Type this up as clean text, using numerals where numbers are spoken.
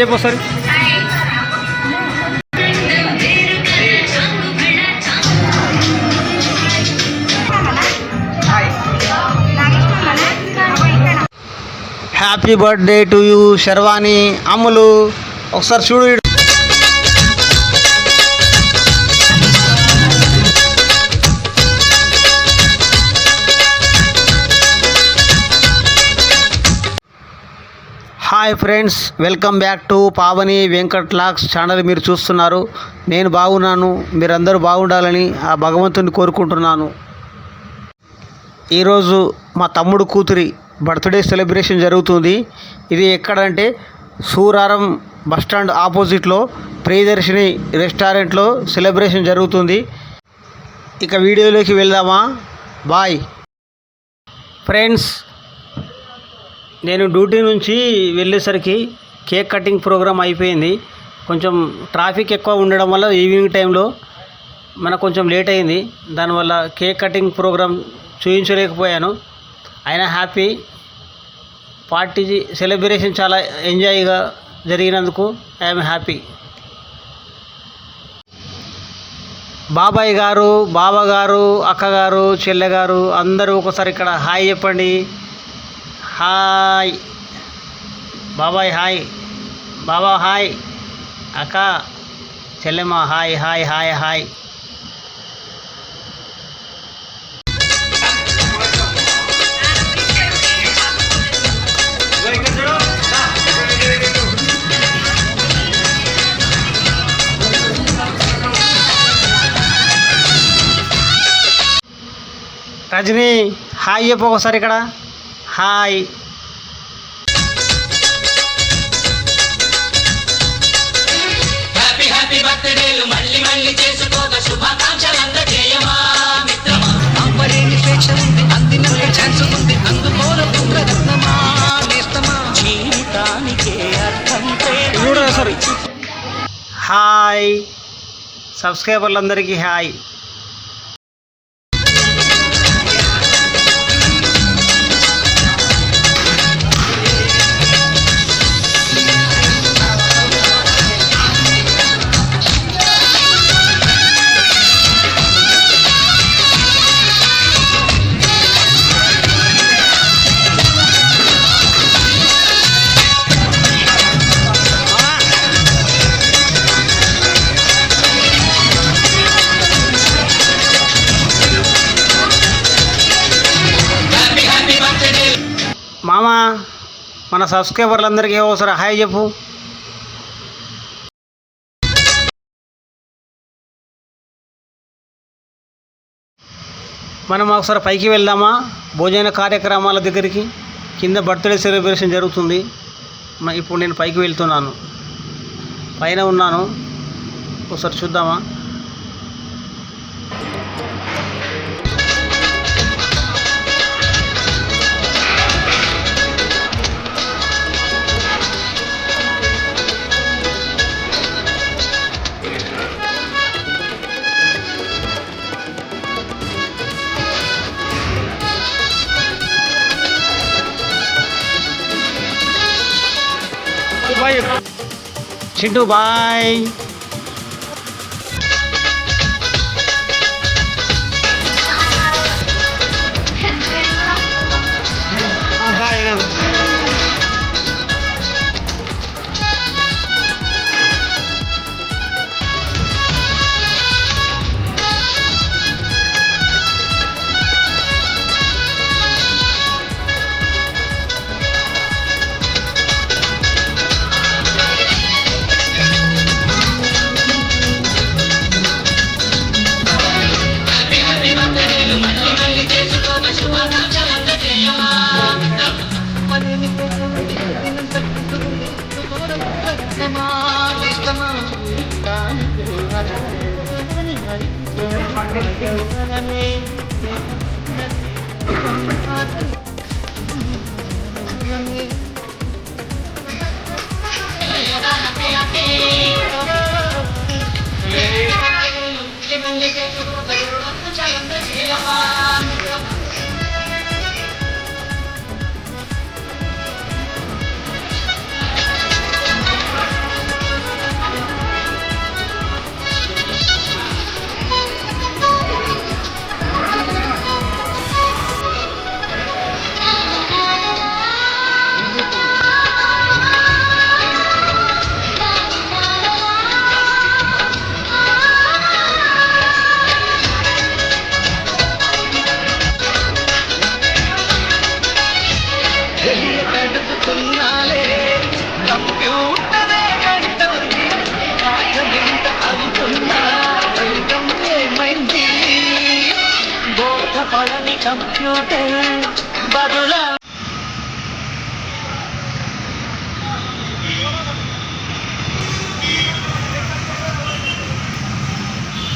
చెప్పు sir. Happy birthday to you Sharvani Ammulu. ఒకసారి చూడు. Hi friends, welcome back to Pavani Venkat లాక్స్ ఛానల్. మీరు చూస్తున్నారు. నేను బాగున్నాను, మీరందరూ బాగుండాలని ఆ భగవంతుని కోరుకుంటున్నాను. ఈరోజు మా తమ్ముడు కూతురి బర్త్డే సెలబ్రేషన్ జరుగుతుంది. ఇది ఎక్కడంటే సూరారం బస్టాండ్ ఆపోజిట్లో ప్రియదర్శిని రెస్టారెంట్లో సెలబ్రేషన్ జరుగుతుంది. ఇక వీడియోలోకి వెళ్దామా? Bye friends. నేను డ్యూటీ నుంచి వెళ్ళేసరికి కేక్ కటింగ్ ప్రోగ్రామ్ అయిపోయింది. కొంచెం ట్రాఫిక్ ఎక్కువ ఉండడం వల్ల ఈవినింగ్ టైంలో మనకు కొంచెం లేట్ అయింది. దానివల్ల కేక్ కటింగ్ ప్రోగ్రామ్ చూపించలేకపోయాను. అయినా హ్యాపీ పార్టీ సెలబ్రేషన్ చాలా ఎంజాయ్గా జరిగినందుకు ఐఎమ్ హ్యాపీ. బాబాయ్ గారు, బావగారు, అక్కగారు, చెల్లెగారు అందరూ ఒకసారి ఇక్కడ హాయ్ చెప్పండి. హాయ్ బాబాయ్, హాయ్ బాబా, హాయ్ అక్క, చెల్లెమ్మ, hi hi hi hi. Rajini hi చెప్పు ఒకసారి ఇక్కడ. హాయ్. హ్యాపీ హ్యాపీ బర్త్డేలు మళ్ళీ మళ్ళీ చేసుకోగా శుభాకాంక్షలు అందజేయమా మిత్రమా. అంబరేని స్వేచ్ఛ ఉంది, అందినంత ఛాన్స్ ఉంది, అందుకోరకుండ రత్నమా నేస్తమా. జీవితానికే అర్థం సారీ. Hi సబ్స్క్రైబర్లందరికీ hi. మామా, మన సబ్స్క్రైబర్లందరికీ ఒకసారి హాయ్ చెప్పు. మనం ఒకసారి పైకి వెళ్దామా? భోజన కార్యక్రమాల దగ్గరికి. కింద బర్త్డే సెలబ్రేషన్ జరుగుతుంది. ఇప్పుడు నేను పైకి వెళ్తున్నాను, పైన ఉన్నాను. ఒకసారి చూద్దామా? Bye Chintu, bye. కంప్యూటర్ బదులా